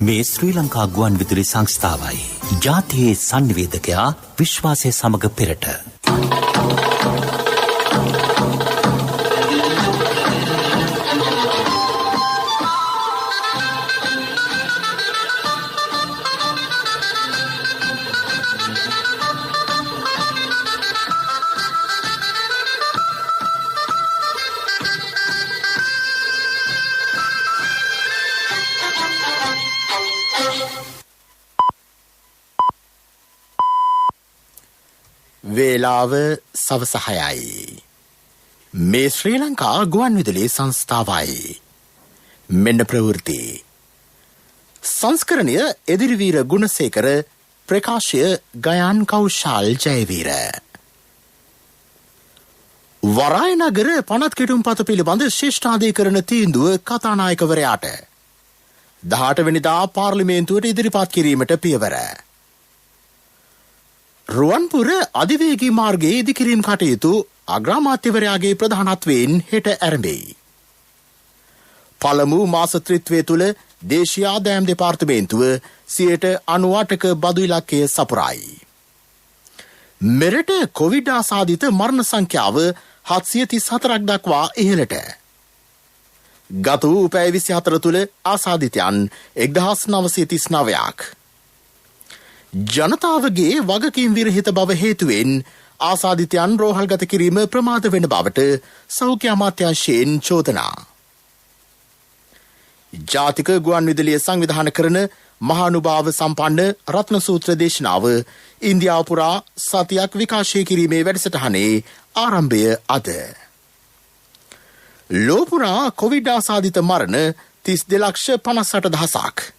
මේ ශ්‍රී ලංකා ගුවන් විදුලි සංස්ථාවයි. ජාතියේ සංනිවේදකයා විශ්වාසය සමග පෙරට. වේලාව සවස 6යි. මේ ශ්‍රී ලංකා ගුවන් විදුලි සංස්ථාවයි. මෙන්න ප්‍රවෘත්ති. සංස්කරණය එදිරිවීර ගුණසේකර, ප්‍රකාශය ගයාන් කෞශාල් ජයවීර. වරාය නගර පනත් කෙටුම්පත පිළිබඳ ශිෂ්ඨාධිකරණ තීන්දුව කතානායකවරයාට 18 වෙනිදා පාර්ලිමේන්තුවට ඉදිරිපත් කිරීමට පියවර. රුවන්පුර අධිවේගී මාර්ගයේ ඉදිකිරීම් කටයුතු අග්‍රාමාත්‍යවරයාගේ ප්‍රධානත්වයෙන් හෙට ආරම්භයි. පළමු මාස ත්‍රිත්වය තුළ දේශීය ආදායම් දෙපාර්තමේන්තුව 98%ක බදු ඉලක්කය සපුරයි. මෙරට කොවිඩ් ආසාදිත මරණ සංඛ්‍යාව 734ක් දක්වා ඉහළට. ගත වූ පැය 24 තුළ ආසාදිතයන් 1939ක්. ජනතාවගේ වගකීම් විරහිත බව හේතුවෙන් ආසාදිතයන් රෝහල්ගත කිරීම ප්‍රමාද වෙන බවට සෞඛ්‍ය අමාත්‍යාංශයෙන් චෝදනා. ජාතික ගුවන් විදුලිය සංවිධානය කරන මහානුභාව සම්පන්න රත්න සූත්‍ර දේශනාව ඉන්දියාව පුරා සතියක් විකාශය කිරීමේ වැඩසටහනේ ආරම්භය අද. ලෝපුරා කොවිඩ් ආසාදිත මරණ 32,58,000ක්.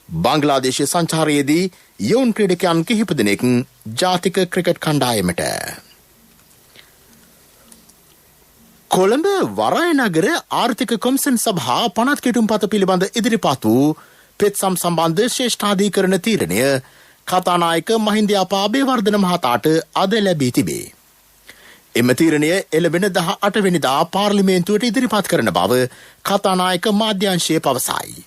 බංග්ලාදේශ සංචාරයේදී යොවුන් ක්‍රීඩකයන් කිහිප දෙනෙක් ජාතික ක්‍රිකට් කණ්ඩායමට. කොළඹ වරාය නගර ආර්ථික කොමිසම් සභා පනත් කෙටුම්පත පිළිබඳ ඉදිරිපත් වූ පෙත්සම් සම්බන්ධ ශ්‍රේෂ්ඨාධිකරණ තීරණය කතානායක මහින්ද අබේවර්ධන මහතාට අද ලැබී තිබේ. එම තීරණය එළඹෙන 18 වෙනිදා පාර්ලිමේන්තුවට ඉදිරිපත් කරන බව කතානායක මාධ්‍යංශය පවසයි.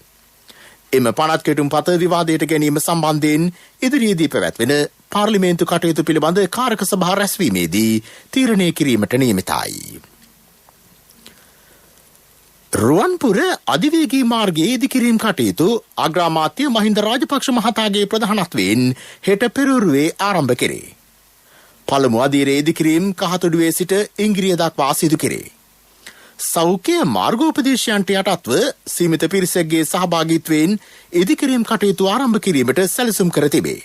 එම පනත් කෙටුම්පත විවාදයට ගැනීම සම්බන්ධයෙන් ඉදිරියේදී පැවැත්වෙන පාර්ලිමේන්තු කටයුතු පිළිබඳ කාරක සභා රැස්වීමේදී තීරණය කිරීමට නියමිතයි. රුවන්පුර අධිවේගී මාර්ගයේ ඉදිකිරීම් කටයුතු අග්‍රාමාත්‍ය මහින්ද රාජපක්ෂ මහතාගේ ප්‍රධානත්වයෙන් හෙට පෙරහරුවේ ආරම්භ කෙරේ. පළමු අදියරේ ඉදිකිරීම් කහතොඩුවේ සිට ඉංගිරිය දක්වා සිදු කෙරේ. සෞඛ්‍ය මාර්ගෝපදේශයන්ට යටත්ව සීමිත පිරිසකගේ සහභාගීත්වයෙන් ඉදිකිරීම් කටයුතු ආරම්භ කිරීමට සැලසුම් කර තිබේ.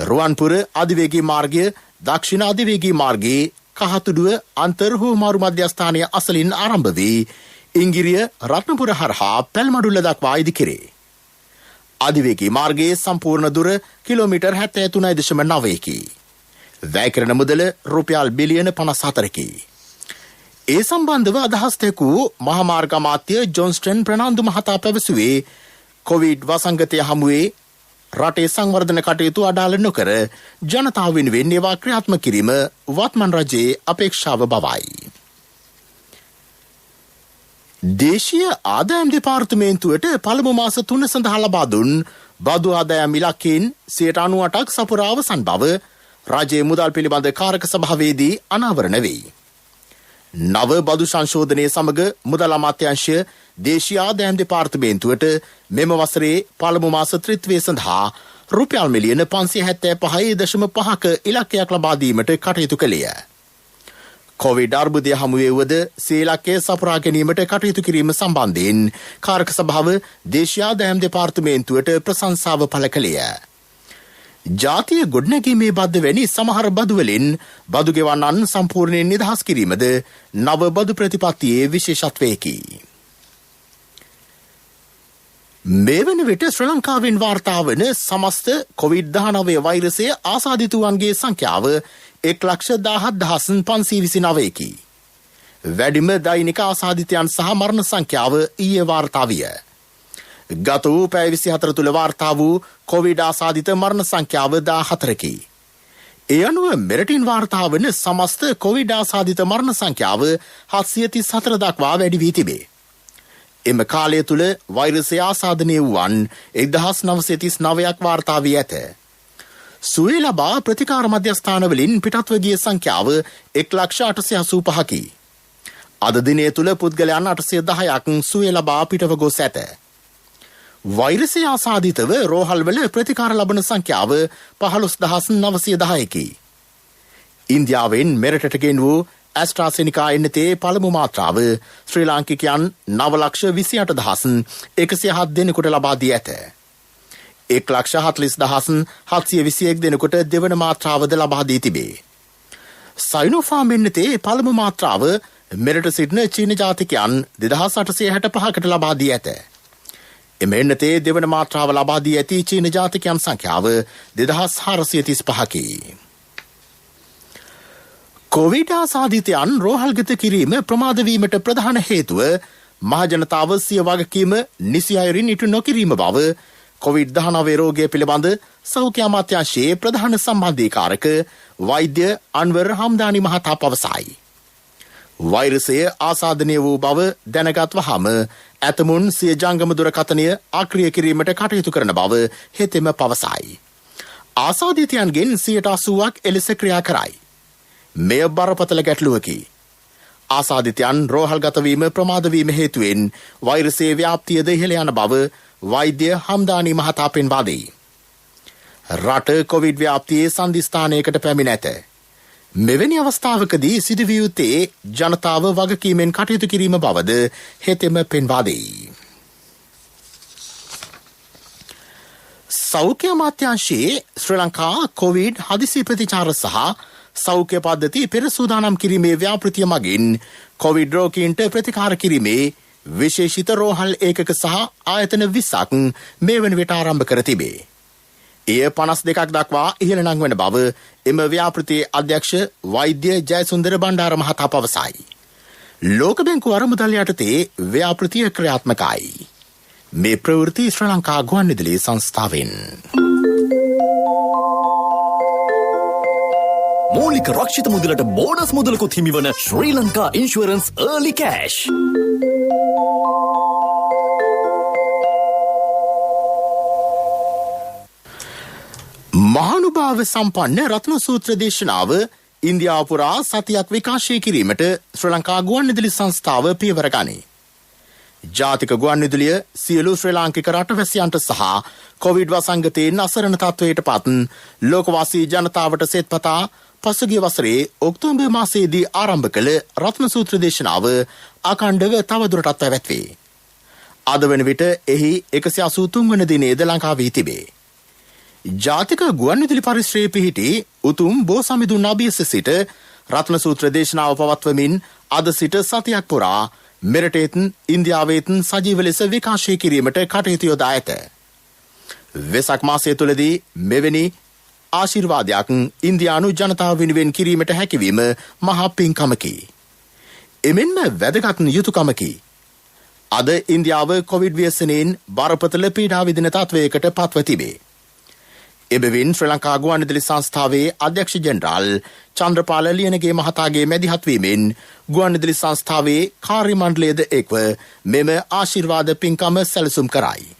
රුවන්පුර අධිවේගී මාර්ගය දක්ෂිණ අධිවේගී මාර්ගයේ කහතුඩුව අන්තර් හුවමාරු මධ්‍යස්ථානය අසලින් ආරම්භ වී ඉංගිරිය රත්නපුර හරහා පැල්මඩුල්ල දක්වා ඉදිකෙරේ. අධිවේගී මාර්ගයේ සම්පූර්ණ දුර කිලෝමීටර් 73.9කි. වැය කරන මුදල රුපියල් බිලියන 54කි. ඒ සම්බන්ධව අදහස් දැක්වූ මහාමාර්ග අමාත්‍ය ජොන්ස්ටන් ප්‍රනාන්දු මහතා පැවසුවේ කොවිඩ් වසංගතය හමුවේ රටේ සංවර්ධන කටයුතු අඩාල නොකර ජනතාව වෙනුවෙන් ඒවා ක්‍රියාත්මක කිරීම වත්මන් රජයේ අපේක්ෂාව බවයි. දේශීය ආදායම් දෙපාර්තමේන්තුවට පළමු මාස 3 සඳහා ලබා දුන් බදු ආදායම් ඉලක්කයෙන් 98%ක් සපුරා අවසන් බව රජයේ මුදල් පිළිබඳ කාරක සභාවේදී අනාවරණ වෙයි. නව බදු සංශෝධනය සමග මුදල් අමාත්‍යාංශය දේශීය ආදායම් දෙපාර්තමේන්තුවට මෙම වසරේ පළමු මාස ත්‍රිත්වය සඳහා රුපියල් මිලියන 575.5ක ඉලක්කයක් ලබා දීමට කටයුතු කළේය. කොවිඩ් අර්බුදය හමුවේ වුවද සිය ඉලක්කය සපුරා ගැනීමට කටයුතු කිරීම සම්බන්ධයෙන් කාරක සභාව දේශීය ආදායම් දෙපාර්තමේන්තුවට ප්‍රශංසාව පළ කළේය. ජාතිය ගොඩනැගීමේ බද්ධ වැනි සමහර බදුවලින් බදු ගෙවන්නන් සම්පූර්ණයෙන් නිදහස් කිරීමද නව බදු ප්‍රතිපත්තියේ විශේෂත්වයකි. මේ වන විට ශ්‍රී ලංකාවෙන් වාර්තා වන සමස්ත කොවිඩ්-19 වෛරසය ආසාදිතවන්ගේ සංඛ්‍යාව 1,17,529කි. වැඩිම දෛනික ආසාදිතයන් සහ මරණ සංඛ්‍යාව ඊයේ වාර්තා විය. ගත වූ පැය 24 තුළ වාර්තා වූ කොවිඩ් ආසාදිත මරණ සංඛ්‍යාව 14කි. ඒ අනුව මෙරටින් වාර්තා වන සමස්ත කොවිඩ් ආසාදිත මරණ සංඛ්‍යාව 734 දක්වා වැඩි වී තිබේ. එම කාලය තුළ වෛරසය ආසාදනය වූවන් 1939ක් වාර්තා වී ඇත. සුවය ලබා ප්‍රතිකාර මධ්‍යස්ථානවලින් පිටත්ව ගිය සංඛ්‍යාව 1,885,000කි. අද දිනය තුළ පුද්ගලයන් 810ක් සුවය ලබා පිටව ගොස් ඇත. වෛරසය ආසාදිතව රෝහල්වල ප්‍රතිකාර ලබන සංඛ්‍යාව 15,910කි. ඉන්දියාවෙන් මෙරටට ගෙන වූ ඇස්ට්‍රාසෙනිකා එන්නතේ පළමු මාත්‍රාව ශ්‍රී ලාංකිකයන් 9,28,107 දෙනෙකුට ලබා දී ඇත. 1,40,721 දෙනෙකුට දෙවන මාත්‍රාවද ලබා දී තිබේ. සයිනෝෆාම් එන්නතේ පළමු මාත්‍රාව මෙරට සිටින චීන ජාතිකයන් 2,865කට ලබා දී ඇත. එම එන්නතේ දෙවන මාත්‍රාව ලබා දී ඇති චීන ජාතිකයන් සංඛ්‍යාව 2,435කි. කොවිඩ් ආසාදිතයන් රෝහල්ගත කිරීම ප්‍රමාදවීමට ප්‍රධාන හේතුව මහජනතාව සිය වගකීම නිසි අයුරින් ඉටු නොකිරීම බව කොවිඩ්-19 රෝගය පිළිබඳ සෞඛ්‍ය අමාත්‍යාංශයේ ප්‍රධාන සම්බන්ධීකාරක වෛද්‍ය අන්වර් හම්දානි මහතා පවසයි. වෛරසය ආසාදනය වූ බව දැනගත් වහම ඇතමුන් සිය ජංගම දුරකථනය අක්‍රිය කිරීමට කටයුතු කරන බව හෙතෙම පවසයි. ආසාදිතයන්ගෙන් 80%ක් එලෙස ක්‍රියා කරයි. මෙය බරපතල ගැටලුවකි. ආසාදිතයන් රෝහල්ගතවීම ප්‍රමාදවීම හේතුවෙන් වෛරසයේ ව්‍යාප්තියද ඉහළ යන බව වෛද්‍ය හම්දානි මහතා පෙන්වා දෙයි. රට කොවිඩ් ව්‍යාප්තියේ සන්ධිස්ථානයකට පැමිණ ඇත. මෙවැනි අවස්ථාවකදී සිදුවිය යුත්තේ ජනතාව වගකීමෙන් කටයුතු කිරීම බවද හෙතෙම පෙන්වා දෙයි. සෞඛ්‍ය අමාත්‍යාංශයේ ශ්‍රී ලංකා කොවිඩ් හදිසි ප්‍රතිචාර සහ සෞඛ්‍ය පද්ධති පෙර සූදානම් කිරීමේ ව්‍යාපෘතිය මගින් කොවිඩ් රෝගීන්ට ප්‍රතිකාර කිරීමේ විශේෂිත රෝහල් ඒකක සහ ආයතන 20ක් මේ වන විට ආරම්භ කර තිබේ. එය 52ක් දක්වා ඉහළ නංවන බව එම ව්‍යාපෘතියේ අධ්‍යක්ෂ වෛද්‍ය ජයසුන්දර බණ්ඩාර මහතා පවසයි. ලෝක බැංකුව අරමුදල් යටතේ ව්‍යාපෘතිය ක්‍රියාත්මකයි. මේ ප්‍රවෘත්ති ශ්‍රී ලංකා ගුවන්විදුලි සංස්ථාවෙන්. මූලික රක්ෂිත මුදලට බෝනස් මුදලකුත් හිමිවන ශ්‍රී ලංකා ඉන්ෂුරන්ස් early cash. මහානුභාව සම්පන්න රත්න සූත්‍ර දේශනාව ඉන්දියාව පුරා සතියක් විකාශය කිරීමට ශ්‍රී ලංකා ගුවන්විදුලි සංස්ථාව පියවර ගනී. ජාතික ගුවන්විදුලිය සියලු ශ්‍රී ලාංකික රටවැසියන්ට සහ කොවිඩ් වසංගතයෙන් අසරණ තත්වයට පත් ලෝකවාසී ජනතාවට සෙත්පතා පසුගිය වසරේ ඔක්තෝබර් මාසයේදී ආරම්භ කළ රත්න සූත්‍ර දේශනාව අඛණ්ඩව තවදුරටත් පැවැත්වේ. අද වන විට එහි 183 වන දිනේද ලංකාවේ තිබේ. ජාතික ගුවන්විදුලි පරිශ්‍රයේ පිහිටි උතුම් බෝසමිඳුන් අභියස සිට රත්න සූත්‍ර දේශනාව පවත්වමින් අද සිට සතියක් පුරා මෙරටේත් ඉන්දියාවේත් සජීව ලෙස විකාශය කිරීමට කටයුතු යොදා ඇත. වෙසක් මාසය තුළදී මෙවැනි ආශිර්වාදයක් ඉන්දියානු ජනතාව වෙනුවෙන් කිරීමට හැකිවීම මහා පින්කමකි. එමෙන්ම වැදගත් යුතුයකමකි. අද ඉන්දියාව කොවිඩ් ව්‍යසනයෙන් බරපතල පීඩා විඳින තත්වයකට පත්ව තිබේ. එබැවින් ශ්‍රී ලංකා ගුවන්විදුලි සංස්ථාවේ අධ්‍යක්ෂ ජෙනරාල් චන්ද්‍රපාල ලියනගේ මහතාගේ මැදිහත්වීමෙන් ගුවන්විදුලි සංස්ථාවේ කාර්ය මණ්ඩලයද එක්ව මෙම ආශිර්වාද පින්කම සැලසුම් කරයි.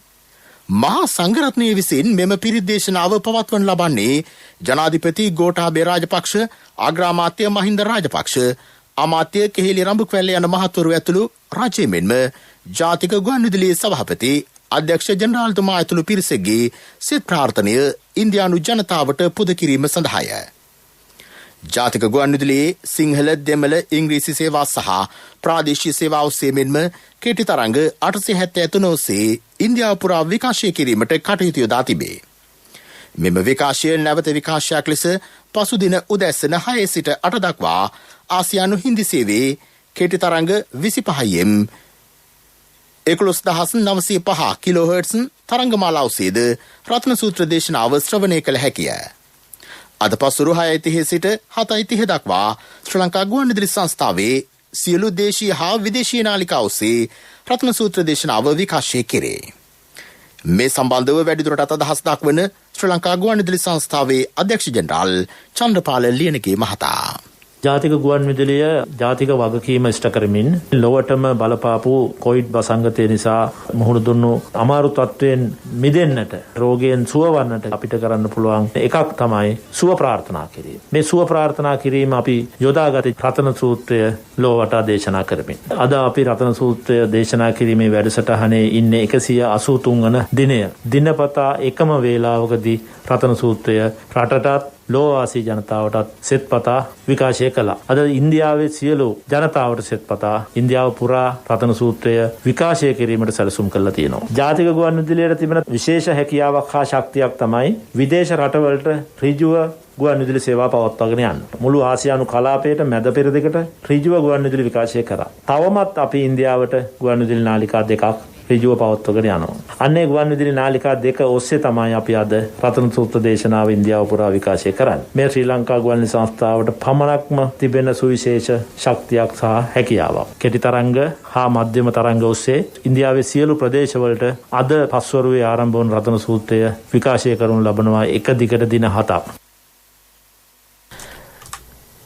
මහා සංඝරත්නය විසින් මෙම පිරිත් දේශනාව පවත්වන ලබන්නේ ජනාධිපති ගෝඨාභය රාජපක්ෂ, අග්‍රාමාත්‍ය මහින්ද රාජපක්ෂ, අමාත්‍ය කෙහෙලි රඹුක්වැල්ල යන මහත්වරු ඇතුළු රජය මෙන්ම ජාතික ගුවන්විදුලියේ සභාපති අධ්‍යක්ෂ ජනරාල්තුමා ඇතුළු පිරිසගේ සිත ප්‍රාර්ථනය ඉන්දියානු ජනතාවට පුද කිරීම සඳහාය. ජාතික ගුවන්විදුලියේ සිංහල, දෙමළ, ඉංග්‍රීසි සේවා සහ ප්‍රාදේශීය සේවා ඔස්සේ මෙන්ම කෙටි තරංග 873 ඔස්සේ ඉන්දියාව පුරා විකාශය කිරීමට කටයුතු යොදා තිබේ. මෙම විකාශය නැවත විකාශයක් ලෙස පසුදින උදැසන 6 සිට 8 දක්වා ආසියානු හින්දි සේවයේ කෙටි තරංග 25M 11905 කිලෝහර්ට්ස් තරංගමාලා ඔස්සේද රත්න සූත්‍ර දේශනාව ශ්‍රවණය කළ හැකිය. අද පසුරු 6:30 සිට 7:30 දක්වා ශ්‍රී ලංකා ගුවන්විදුලි සංස්ථාවේ සියලු දේශීය හා විදේශීය නාලිකා ඔස්සේ රත්න සූත්‍ර දේශනාව විකාශය කෙරේ. මේ සම්බන්ධව වැඩිදුරටත් අදහස් දක්වන ශ්‍රී ලංකා ගුවන්විදුලි සංස්ථාවේ අධ්‍යක්ෂ ජෙනරාල් චන්ද්‍රපාල ලියනගේ මහතා. ජාතික ගුවන් විදුලිය ජාතික වගකීම ඉෂ්ට කරමින් ලොවටම බලපාපු කොවිඩ් වසංගතය නිසා මුහුණ දුන්නු අමාරු තත්ත්වයෙන් මිදෙන්නට රෝගයෙන් සුවවන්නට අපිට කරන්න පුළුවන් එකක් තමයි සුව ප්‍රාර්ථනා කිරීම. මේ සුව ප්‍රාර්ථනා කිරීම අපි යොදාගත රතන සූත්‍රය ලොවට දේශනා කරමින්. අද අපි රතන සූත්‍රය දේශනා කිරීමේ වැඩසටහනේ ඉන්නේ 183 වන දිනය. දිනපතා එකම වේලාවකදී රතන සූත්‍රය රටටත් ලෝවාසී ජනතාවටත් සෙත්පතා විකාශය කළා. අද ඉන්දියාවේ සියලු ජනතාවට සෙත්පතා ඉන්දියාව පුරා රතන සූත්‍රය විකාශය කිරීමට සැලසුම් කරලා තියෙනවා. ජාතික ගුවන් විදුලියට තිබෙන විශේෂ හැකියාවක් හා ශක්තියක් තමයි විදේශ රටවලට ඍජුව ගුවන් විදුලි සේවා පවත්වාගෙන යන්න. මුළු ආසියානු කලාපයට මැද පෙරදිගට ඍජුව ගුවන් විදුලි විකාශය කරා. තවමත් අපි ඉන්දියාවට ගුවන් විදුලි නාලිකා දෙකක් ඍජුව පවත්වාගෙන යනවා. අන්නේ ගුවන් විදුලි නාලිකා දෙක ඔස්සේ තමයි අපි අද රතන සූත්‍ර දේශනාව ඉන්දියාව පුරා විකාශය කරන්නේ. මේ ශ්‍රී ලංකා ගුවන් විදුලි සංස්ථාවට පමණක්ම තිබෙන සුවිශේෂ ශක්තියක් සහ හැකියාවක්. කෙටි තරංග හා මධ්‍යම තරංග ඔස්සේ ඉන්දියාවේ සියලු ප්‍රදේශවලට අද පස්වරුවේ ආරම්භ වන රතන සූත්‍රය විකාශය කරනු ලබනවා එක දිගට දින 7ක්.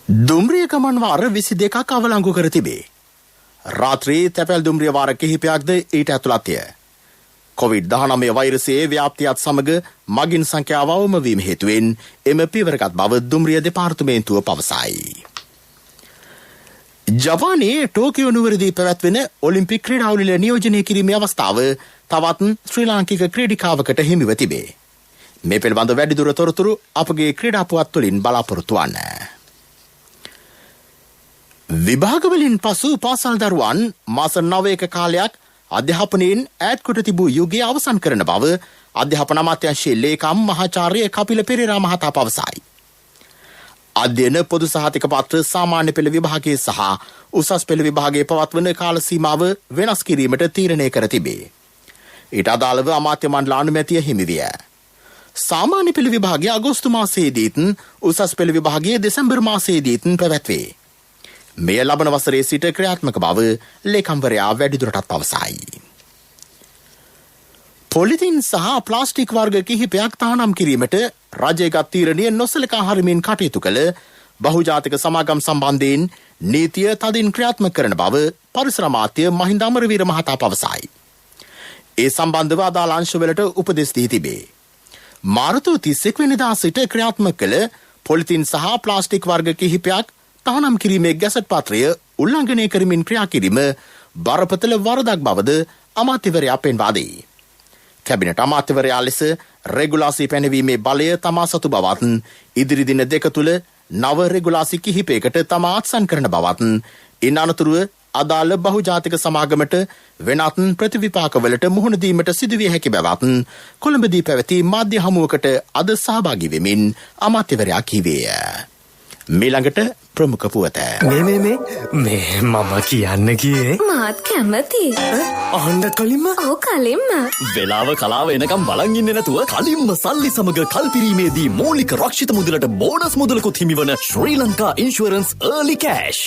දුම්රිය ගමන් වාර 22ක් අවලංගු කර තිබේ. රාත්‍රී තැපැල් දුම්රිය වාර කිහිපයක්ද ඊට ඇතුළත්ය. කොවිඩ්-19 වෛරසයේ ව්‍යාප්තියත් සමග මගින් සංඛ්‍යාව අවම වීම හේතුවෙන් එම පියවරගත් බව දුම්රිය දෙපාර්තමේන්තුව පවසයි. ජපානයේ ටෝකියෝ නුවරදී පැවැත්වෙන ඔලිම්පික් ක්‍රීඩාවලිය නියෝජනය කිරීමේ අවස්ථාව තවත් ශ්‍රී ලාංකික ක්‍රීඩිකාවකට හිමිව තිබේ. මේ පිළිබඳ වැඩිදුර තොරතුරු අපගේ ක්‍රීඩා පුවත් තුළින් බලාපොරොත්තු වන්න. විභාගවලින් පසු පාසල් දරුවන් මාස 9ක කාලයක් අධ්‍යාපනයෙන් ඈත් කොට තිබූ යුගය අවසන් කරන බව අධ්‍යාපන අමාත්‍යාංශයේ ලේකම් මහාචාර්ය කපිල පෙරේරා මහතා පවසයි. අධ්‍යයන පොදු සහතික පත්‍ර සාමාන්‍ය පෙළ විභාගයේ සහ උසස් පෙළ විභාගයේ පවත්වන කාල සීමාව වෙනස් කිරීමට තීරණය කර තිබේ. ඊට අදාළව අමාත්‍ය මණ්ඩල අනුමැතිය හිමි විය. සාමාන්‍ය පෙළ විභාගයේ අගෝස්තු මාසයේදීත් උසස් පෙළ විභාගයේ දෙසැම්බර් මාසයේදීත් පැවැත්වේ. මෙය ලබන වසරේ සිට ක්‍රියාත්මක බව ලේකම්වරයා වැඩිදුරටත් පවසයි. පොලිතින් සහ ප්ලාස්ටික් වර්ග කිහිපයක් තහනම් කිරීමට රජයගත් තීරණය නොසලකා හරිමින් කටයුතු කළ බහුජාතික සමාගම් සම්බන්ධයෙන් නීතිය තදින් ක්‍රියාත්මක කරන බව පරිසර අමාත්‍ය මහින්ද අමරවීර මහතා පවසයි. ඒ සම්බන්ධව අදාළ අංශවලට උපදෙස් දී තිබේ. මාර්තු 31 වෙනිදා සිට ක්‍රියාත්මක කළ පොලිතින් සහ ප්ලාස්ටික් වර්ග කිහිපයක් තහනම් කිරීමේ ගැසට් පත්‍රය උල්ලංඝනය කරමින් ක්‍රියා කිරීම බරපතල වරදක් බවද අමාත්‍යවරයා පෙන්වා දෙයි. කැබිනට් අමාත්‍යවරයා ලෙස රෙගුලාසි පැනවීමේ බලය තමා සතු බවත් ඉදිරි දින දෙක තුළ නව රෙගුලාසි කිහිපයකට තමා අත්සන් කරන බවත් ඉන් අනතුරුව අදාළ බහුජාතික සමාගමට වෙනත් ප්‍රතිවිපාකවලට මුහුණ දීමට සිදුවිය හැකි බවත් කොළඹදී පැවති මාධ්‍ය හමුවකට අද සහභාගී වෙමින් අමාත්‍යවරයා කීවේය. මීළඟට ප්‍රමුඛ පුවත. මේ මම කියන්න ගියේ මාත් කැමති. අහන්න කලින්ම ඔව් කලින්ම වෙලාව කලාව එනකම් බලන් ඉන්නේ නැතුව කලින්ම සල්ලි සමග කල්පිරීමේදී මූලික රක්ෂිත මුදලට බෝනස් මුදලකුත් හිමිවන ශ්‍රී ලංකා ඉන්ෂුරන්ස් early cash.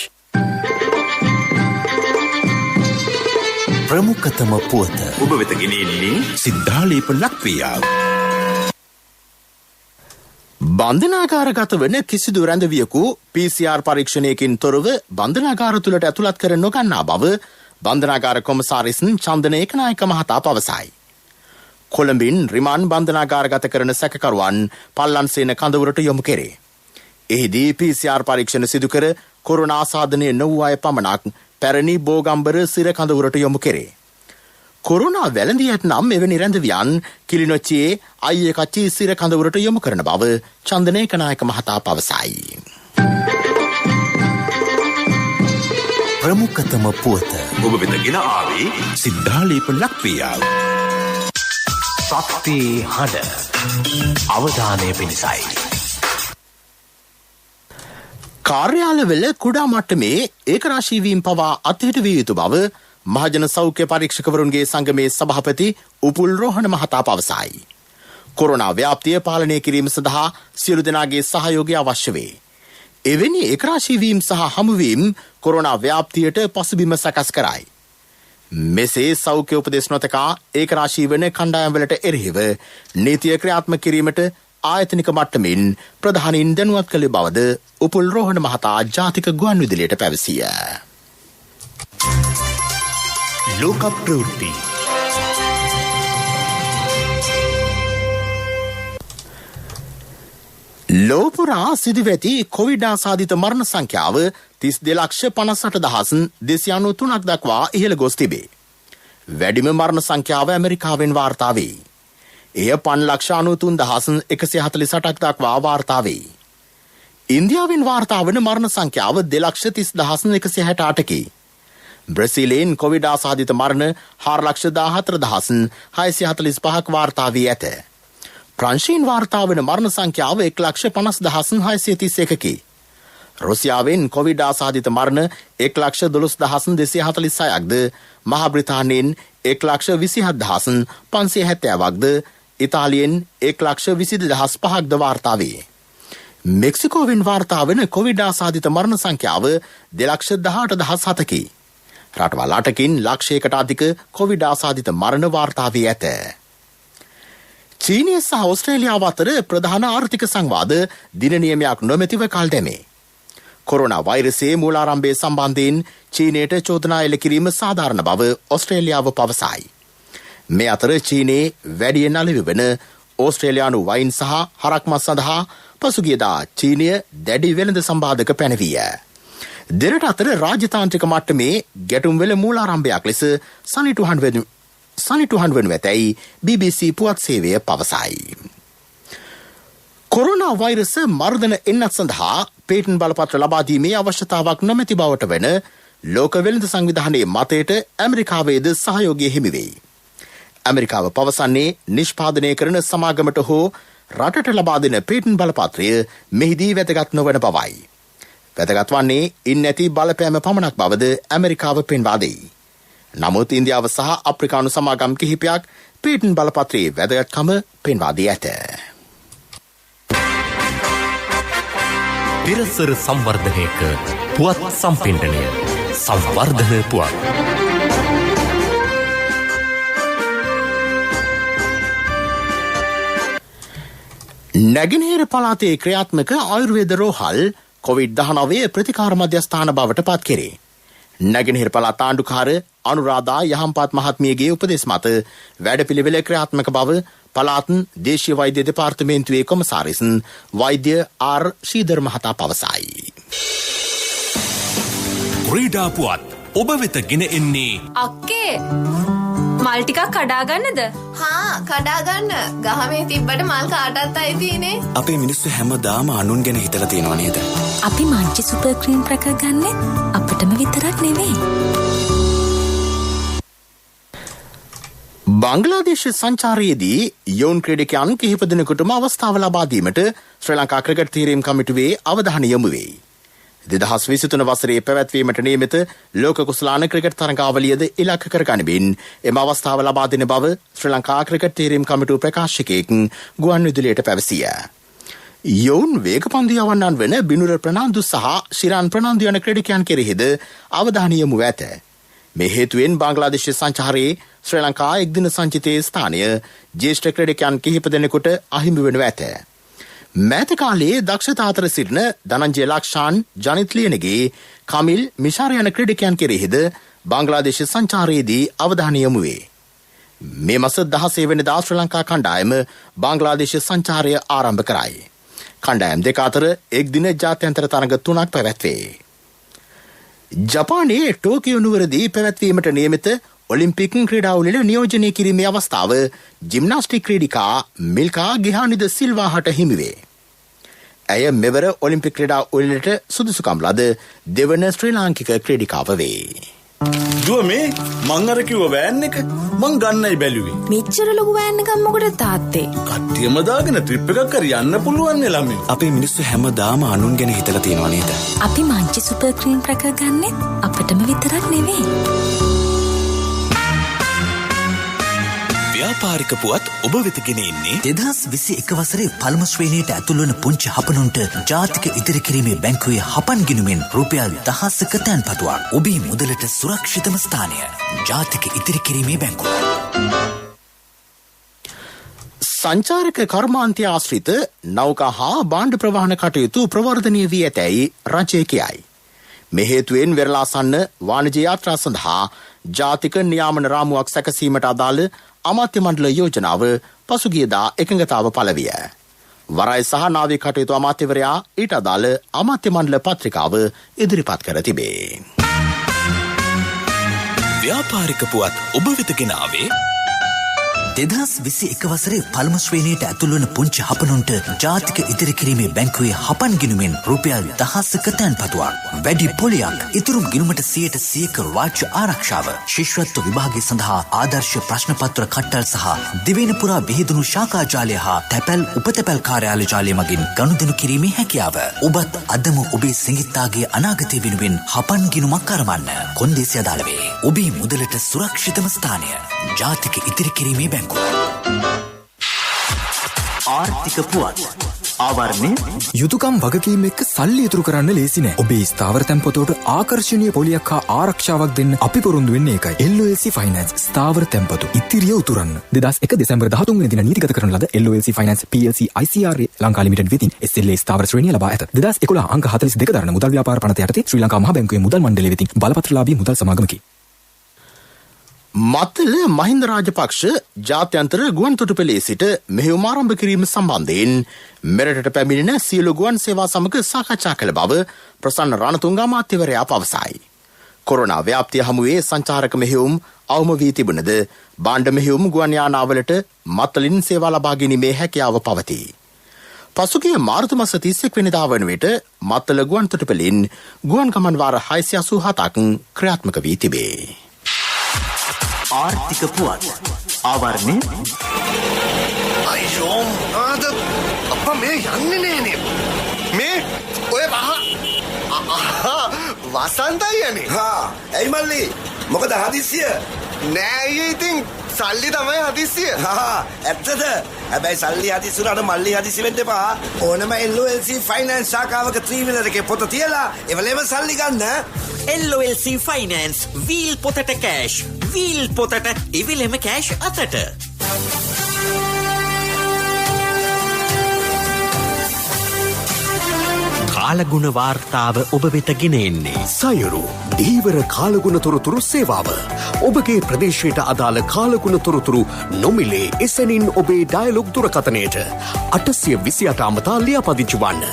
ප්‍රමුඛතම පුවත ඔබ වෙත ගෙනෙන්නේ සිද්ධාලේප ලක්වියාව. බන්ධනාගාරගත වන කිසිදු රැඳවියකු PCR පරීක්ෂණයකින් තොරව බන්ධනාගාර තුළට ඇතුළත් කර නොගන්නා බව බන්ධනාගාර කොමසාරිස් චන්දන ඒකනායක මහතා පවසයි. කොළඹින් රිමාන්ඩ් බන්ධනාගාරගත කරන සැකකරුවන් පල්ලන්සේන කඳවුරට යොමු කෙරේ. එහිදී PCR පරීක්ෂණ සිදු කර කොරෝනා ආසාදනය නොවූ අය පමණක් පැරණි බෝගම්බර සිර කඳවුරට යොමු කෙරේ. කොරෝනා වැළඳී ඇතනම් එවැනි රැඳවියන් කිලිනොච්චියේ අයියේ කච්චි සිර කඳවුරට යොමු කරන බව චන්දන ඒකනායක මහතා පවසයි. ප්‍රමුඛතම පුවත ඔබ වෙත ගෙන ආවේ සිද්ධාලේප ලක්වියාව. ශක්තිය හඬ අවධානය පිණිසයි. කාර්යාලවල කුඩා මට්ටමේ ඒකරාශී වීම පවා අත්හිට විය යුතු බව මහජන සෞඛ්‍ය පරීක්ෂකවරුන්ගේ සංගමේ සභාපති උපුල් රෝහණ මහතා පවසයි. කොරෝනා ව්‍යාප්තිය පාලනය කිරීම සඳහා සියලු දෙනාගේ සහයෝගය අවශ්‍ය වේ. එවැනි ඒකරාශී වීම සහ හමුවීම කොරෝනා ව්‍යාප්තියට පසුබිම සකස් කරයි. මෙසේ සෞඛ්‍ය උපදෙස් නොතකා ඒකරාශී වන කණ්ඩායම්වලට එරෙහිව නීතිය ක්‍රියාත්මක කිරීමට ආයතනික මට්ටමින් ප්‍රධානීන් දැනුවත් කළ බවද උපුල් රෝහණ මහතා ජාතික ගුවන් විදුලියට පැවසිය. ලෝක ප්‍රවෘත්ති ලෝපුරා සිදුවැති කොවිඩ් ආසාදිත මරණ සංඛ්‍යාව 32,58,293ක් දක්වා ඉහළ ගොස් තිබේ. වැඩිම මරණ සංඛ්‍යාව ඇමරිකාවෙන් වාර්තා වේ. එය 5,93,148ක් දක්වා වාර්තා වේ. ඉන්දියාවෙන් වාර්තා වන මරණ සංඛ්‍යාව 2,30,168කි. බ්‍රසීලයෙන් කොවිඩ් ආසාදිත මරණ 4,14,645ක් වාර්තා වී ඇත. ප්‍රංශයෙන් වාර්තා වන මරණ සංඛ්‍යාව 1,50,631කි. රුසියාවෙන් කොවිඩ් ආසාදිත මරණ 1,12,246ක්ද, මහා බ්‍රිතාන්‍යයෙන් 1,27,570ක්ද, ඉතාලියෙන් 1,22,500ක්ද වාර්තා වේ. මෙක්සිකෝවෙන් වාර්තා වන කොවිඩ් ආසාදිත මරණ සංඛ්‍යාව 2,18,007කි. රටවල් 8කින් ලක්ෂයකට අධික කොවිඩ් ආසාදිත මරණ වාර්තා වී ඇත. චීනය සහ ඕස්ට්‍රේලියාව අතර ප්‍රධාන ආර්ථික සංවාද දින නියමයක් නොමැතිව කල් දැමේ. කොරෝනා වෛරසයේ මූලාරම්භය සම්බන්ධයෙන් චීනයට චෝදනා එල්ල කිරීම සාධාරණ බව ඕස්ට්‍රේලියාව පවසයි. මේ අතර චීනයේ වැඩියෙන් අලෙවි වන ඕස්ට්‍රේලියානු වයින් සහ හරක් මස් සඳහා පසුගියදා චීනය දැඩි වෙළඳ සම්බාධක පැනවිය. දෙරට අතර රාජතාන්ත්‍රික මට්ටමේ ගැටුම්වල මූලාරම්භයක් ලෙස සනිටුහන් වනු ඇතැයි BBC පුවත් සේවය පවසයි. කොරෝනා වෛරස මර්ධන එන්නත් සඳහා පේටන් බලපත්‍ර ලබාදීමේ අවශ්‍යතාවක් නොමැති බවට වන ලෝක වෙළඳ සංවිධානයේ මතයට ඇමරිකාවේද සහයෝගය හිමිවෙයි. ඇමරිකාව පවසන්නේ නිෂ්පාදනය කරන සමාගමට හෝ රටට ලබා දෙන පේටන් බලපත්‍රය මෙහිදී වැදගත් නොවන බවයි. වැදගත් වන්නේ ඉන් ඇති බලපෑම පමණක් බවද ඇමරිකාව පෙන්වා දෙයි. නමුත් ඉන්දියාව සහ අප්‍රිකානු සමාගම් කිහිපයක් පේටන් බලපත්‍රයේ වැදගත්කම පෙන්වා දී ඇත. පිරසර සංවර්ධනයක පුවත් සම්පින්ඩනය සංවර්ධන පුවත්. නැගෙනහිර පළාතේ ක්‍රියාත්මක ආයුර්වේද රෝහල් කොවිඩ්-19 ප්‍රතිකාර මධ්‍යස්ථාන බවට පත් කෙරේ. නැගෙනහිර පළාත් ආණ්ඩුකාර අනුරාධා යහම්පත් මහත්මියගේ උපදෙස් මත වැඩපිළිවෙල ක්‍රියාත්මක බව පළාත් දේශීය වෛද්‍ය දෙපාර්තමේන්තුවේ කොමසාරිස් වෛද්‍ය ආර් ශීදර් මහතා පවසයි. ක්‍රීඩා පුවත් ඔබ වෙත ගෙන එන්නේ අක්කේ මල් ටිකක් කඩා ගන්නද? හා කඩා ගන්න. ගහමේ තිබ්බට මල් කාටත් අයිතිනේ. අපේ මිනිස්සු හැමදාම අනුන් ගැන හිතලා තියෙනව නේද? අපි මංචි සුපර් ක්‍රීම් ප්‍රක ගන්නෙ අපිටම විතරක් නෙවෙයි. බංග්ලාදේශ සංචාරයේදී යෝන් ක්‍රීඩකයන් කිහිප දෙනෙකුටම අවස්ථාව ලබා දීමට ශ්‍රී ලංකා ක්‍රිකට් තීරීම් කමිටුවේ අවධානය යොමු වෙයි. 2023 වසරේ පැවැත්වීමට නියමිත ලෝක කුසලාන ක්‍රිකට් තරඟාවලියද ඉලක්ක කර ගනිමින් එම අවස්ථාව ලබා දෙන බව ශ්‍රී ලංකා ක්‍රිකට් තීරීම් කමිටුව ප්‍රකාශකයෙක් ගුවන් විදුලියට පැවසිය. යෝන් වේගපන්දු යවන්නන් වන බිනුර ප්‍රනාන්දු සහ ශිරාන් ප්‍රනාන්දු යන ක්‍රීඩකයන් කෙරෙහිද අවධානය යොමු ඇත. මේ හේතුවෙන් බංග්ලාදේශ සංචාරයේ ශ්‍රී ලංකා එක්දින සංචිතයේ ස්ථානය ජ්‍යෙෂ්ඨ ක්‍රීඩකයන් කිහිප දෙනෙකුට අහිමි වනු ඇත. මෑත කාලයේ දක්ෂතා අතර සිටින ධනංජය ලක්ෂාන් ජනිත් ලියනගේ කමිල් මිෂාර යන ක්‍රීඩකයන් කෙරෙහිද බංග්ලාදේශ සංචාරයේදී අවධානය යොමු වේ. මේ මාස 16 වෙනිදා ශ්‍රී ලංකා කණ්ඩායම බංග්ලාදේශ සංචාරය ආරම්භ කරයි. කණ්ඩායම් දෙක අතර එක්දින ජාත්‍යන්තර තරඟ 3ක් පැවැත්වේ. ජපානයේ ටෝකියෝ නුවරදී පැවැත්වීමට නියමිත ඔලිම්පික් ක්‍රීඩාවලියට නියෝජනය කිරීමේ අවස්ථාව ජිම්නාස්ටික් ක්‍රීඩිකා මිල්කා ගිහානිද සිල්වාහට හිමි වේ. ඇය මෙවර ඔලිම්පික් ක්‍රීඩාවලියට සුදුසුකම් ලද දෙවන ශ්‍රී ලාංකික ක්‍රීඩිකාව වේ. දුව මේ මං අර කිව්ව වෑන් එක මං ගන්නයි බැලුවේ. මෙච්චර ලොකු වෑන් එකක් මොකටද තාත්තේ? කට්ටියම දාගෙන ට්‍රිප් එකක් කර යන්න පුළුවන් නේ ළමයි. අපේ මිනිස්සු හැමදාම අනුන් ගැන හිතලා තියෙනව නේද? අපි මංචි සුපර් ක්‍රීම් ප්‍රක ගන්නෙ අපිටම විතරක් නෙවෙයි. ව්‍යාපාරික පුවත් ඔබ වෙත ගෙන එන්නේ 2021 වසරේ පළමු ශ්‍රේණියට ඇතුළු වන පුංචි හපනුන්ට ජාතික ඉදිරි කිරීමේ බැංකුවේ හපන් ගිණුමෙන් රුපියල් 1000ක තැන්පතුවක්. ඔබේ මුදලට සුරක්ෂිතම ස්ථානය ජාතික ඉදිරි කිරීමේ බැංකුව. සංචාරක කර්මාන්තය ආශ්‍රිත නෞකා හා බාණ්ඩ ප්‍රවාහන කටයුතු ප්‍රවර්ධනය වී ඇතැයි රජය කියයි. මේ හේතුවෙන් වෙරළාසන්න වාණිජ්‍ය යාත්‍රා සඳහා ජාතික නියාමන රාමුවක් සැකසීමට අදාළ අමාත්‍ය මණ්ඩල යෝජනාව පසුගියදා එකඟතාව පළ විය. වරාය සහ නාවික කටයුතු අමාත්‍යවරයා ඊට අදාළ අමාත්‍ය මණ්ඩල පත්‍රිකාව ඉදිරිපත් කර තිබේ. ව්‍යාපාරික පුවත් ඔබ වෙත ගෙනාවේ 2021 වසරේ පළමු ශ්‍රේණියට ඇතුළු වන පුංචි හපනුන්ට ජාතික ඉදිරිකිරීමේ බැංකුවේ හපන් ගිණුමෙන් රුපියල් 1000ක තැන්පතුවක්. වැඩි පොලියක්, ඉතුරු ගිණුමට 100% රාජ්‍ය ආරක්ෂාව, ශිෂ්‍යත්ව විභාගය සඳහා ආදර්ශ ප්‍රශ්න පත්‍ර කට්ටල් සහ දිවයින පුරා විහිදුණු ශාඛා ජාලය හා තැපැල් උපතැපැල් කාර්යාල ජාලය මගින් ගනුදෙනු කිරීමේ හැකියාව. ඔබත් අදම ඔබේ සිඟිත්තාගේ අනාගතය වෙනුවෙන් හපන් ගිණුමක් කරවන්න. කොන්දේසි අදාළ වේ. ඔබේ මුදලට සුරක්ෂිතම ස්ථානය ජාතික ඉදිරිකිරීමේ බැංකුව. ආර්ථික පුවත් ආවරණය යුතුයකම් වගකීම් එක්ක සල්ලි ඉතුරු කරන්න ලේසි නෑ. ඔබේ ස්ථාවර තැන්පතට ආකර්ෂණීය පොලියක් හා ආරක්ෂාවක් දෙන්න අපි පොරොන්දු වෙන්නේ ඒකයි. LOLC Finance ස්ථාවර තැන්පතු ඉතිරිය උතුරන්න. 2001 දෙසැම්බර් 13 වෙනි දින නීතිගත කරන ලද LOLC Finance PLC ICRA Lanka limited වෙතින් SLA ස්ථාවර ශ්‍රේණිය ලබා ඇත. 2011 අංක 42 දරන මුදල් ව්‍යාපාර පනත යටතේ ශ්‍රී ලංකා මහා බැංකුවේ මුදල් මණ්ඩලය වෙතින් බලපත්‍රලාභී මුදල් සමාගමකි. මත්තල මහින්ද රාජපක්ෂ ජාත්‍යන්තර ගුවන් තොටුපළේ සිට මෙහෙයුම් ආරම්භ කිරීම සම්බන්ධයෙන් මෙරටට පැමිණෙන සියලු ගුවන් සේවා සමග සාකච්ඡා කළ බව ප්‍රසන්න රණතුංග අමාත්‍යවරයා පවසයි. කොරෝනා ව්‍යාප්තිය හමුවේ සංචාරක මෙහෙයුම් අවම වී තිබුණද බාණ්ඩ මෙහෙයුම් ගුවන් යානාවලට මත්තලින් සේවා ලබා ගැනීමේ හැකියාව පවතී. පසුගිය මාර්තු මාස 31 වෙනිදා වන විට මත්තල ගුවන් තොටුපළෙන් ගුවන් ගමන් වාර 687ක් ක්‍රියාත්මක වී තිබේ. ආර්ථික පුවත් ආවරණය අයියෝ ආද අප්පා මේ යන්නේ නෑනේ මේ ඔය වසන්තයි යන්නේ ඇයි මල්ලි මොකද හදිස්සිය නෑ අයියේ ඉතින් සල්ලි තමයි හදිස්සිය ඇත්තද හැබැයි සල්ලි හදිස්සි උනාට මල්ලි හදිස්සි වෙන්න එපා ඕනම LOLC ෆයිනෑන්ස් ශාඛාවක ත්‍රිවිලර් එකේ පොත තියලා එවලේම සල්ලි ගන්න LOLC Finance වීල් පොතට කෑෂ් වීල් පොතට ඉවිලෙම කෑෂ් අතට. කාලගුණ වාර්තාව ඔබ වෙත ගෙන එන්නේ සයුරු දීවර කාලගුණ තොරතුරු සේවාව. ඔබගේ ප්‍රදේශයට අදාළ කාලගුණ තොරතුරු නොමිලේ එසැනින් ඔබේ ඩයලොග් දුරකථනයට 828 අමතා ලියාපදිංචි වන්න.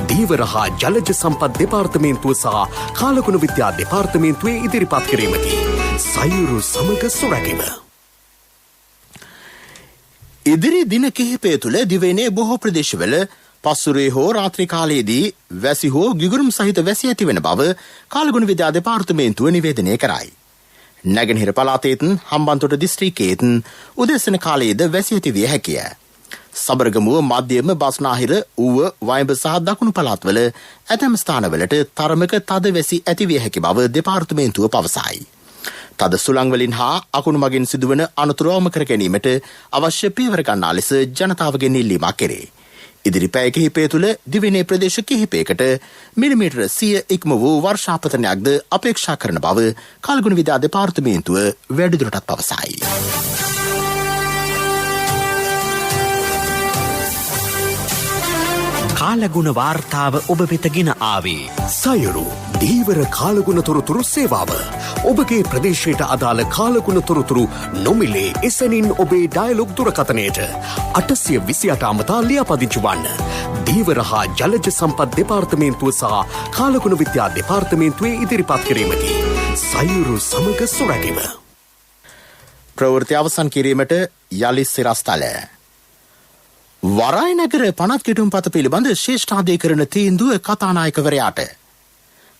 දීවර හා ජලජ සම්පත් දෙපාර්තමේන්තුව සහ කාලගුණ විද්‍යා දෙපාර්තමේන්තුවේ ඉදිරිපත් කිරීමකි. සයුරු සමග සොරැකීම. ඉදිරි දින කිහිපය තුළ දිවයිනේ බොහෝ ප්‍රදේශවල පස්වරුවේ හෝ රාත්‍රී කාලයේදී වැසි හෝ ගිගුරුම් සහිත වැසි ඇති වෙන බව කාලගුණ විද්‍යා දෙපාර්තමේන්තුව නිවේදනය කරයි. නැගෙනහිර පළාතේත් හම්බන්තොට දිස්ත්‍රික්කයේත් උදැසන කාලයේද වැසි ඇති විය හැකිය. සබරගමුව මධ්‍යම බස්නාහිර ඌව වයඹ සහ දකුණු පළාත්වල ඇතැම් ස්ථානවලට තරමක තද වැසි ඇති විය හැකි බව දෙපාර්තමේන්තුව පවසයි. තද සුළං වලින් හා අකුණු මගින් සිදුවන අනතුරු අවම කර ගැනීමට අවශ්‍ය පියවර ගන්නා ලෙස ජනතාවගෙන් ඉල්ලීමක් කෙරේ. ඉදිරි පැය කිහිපය තුළ දිවයිනේ ප්‍රදේශ කිහිපයකට මිලිමීටර 100 ඉක්ම වූ වර්ෂාපතනයක්ද අපේක්ෂා කරන බව කාලගුණ විද්‍යා දෙපාර්තමේන්තුව වැඩිදුරටත් පවසයි. කාලගුණ වාර්තාව ඔබ වෙත ගෙන ආවේ සයුරු දීවර කාලගුණ තොරතුරු සේවාව. ඔබගේ ප්‍රදේශයට අදාළ කාලගුණ තොරතුරු නොමිලේ එසැනින් ඔබේ ඩයලොග් දුරකථනයට 828 අමතා ලියාපදිංචි වන්න. දීවර හා ජලජ සම්පත් දෙපාර්තමේන්තුව සහ කාලගුණ විද්‍යා දෙපාර්තමේන්තුවේ ඉදිරිපත් කිරීමකි. සයුරු සමග සොරැකීම. ප්‍රවෘත්ති අවසන් කිරීමට යලි සිරස්තල. වරායනගර පනත් කිටුම්පත පිළිබඳ ශ්‍රේෂ්ඨාධිකරණ තීන්දුව කතානායකවරයාට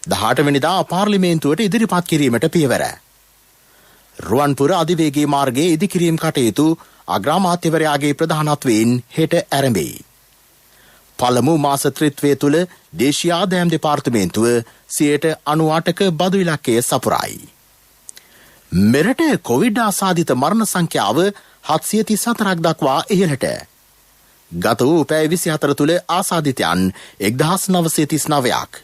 18 වෙනිදා පාර්ලිමේන්තුවට ඉදිරිපත් කිරීමට පියවර. රුවන්පුර අධිවේගී මාර්ගයේ ඉදිකිරීම් කටයුතු අග්‍රාමාත්‍යවරයාගේ ප්‍රධානත්වයෙන් හෙට ආරම්භයි. පළමු මාස ත්‍රිත්වය තුළ දේශීය ආදායම් දෙපාර්තමේන්තුව 98%ක බදු ඉලක්කය සපුරයි. මෙරට කොවිඩ් ආසාදිත මරණ සංඛ්‍යාව 734ක් දක්වා ඉහළට. ගත වූ පැය 24 තුළ ආසාදිතයන් 1939ක්.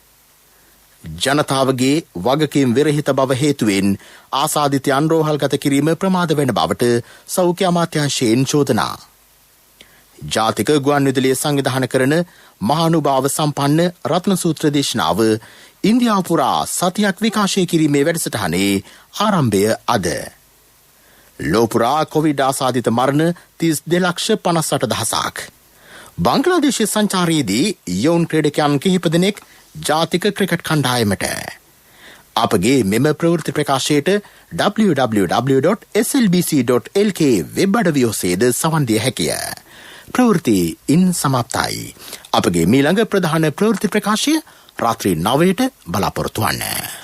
ජනතාවගේ වගකීම් විරහිත බව හේතුවෙන් ආසාදිතයන් රෝහල්ගත කිරීම ප්‍රමාද වෙන බවට සෞඛ්‍ය අමාත්‍යාංශයෙන් චෝදනා. ජාතික ගුවන් විදුලිය සංවිධානය කරන මහානුභාව සම්පන්න රත්න සූත්‍ර දේශනාව ඉන්දියාව පුරා සතියක් විකාශය කිරීමේ වැඩසටහනේ ආරම්භය අද. ලෝපුරා කොවිඩ් ආසාදිත මරණ 32,58,000ක්. බංග්ලාදේශ සංචාරයේදී යොවුන් ක්‍රීඩකයන් කිහිප දෙනෙක් ජාතික ක්‍රිකට් කණ්ඩායමට. අපගේ මෙම ප්‍රවෘත්ති ප්‍රකාශයට www.slbc.lk වෙබ් අඩවිය ඔස්සේද සවන් දිය හැකිය. ප්‍රවෘත්ති ඉන් සමාප්තයි. අපගේ මීළඟ ප්‍රධාන ප්‍රවෘත්ති ප්‍රකාශය රාත්‍රී 9ට බලාපොරොත්තු වන්න.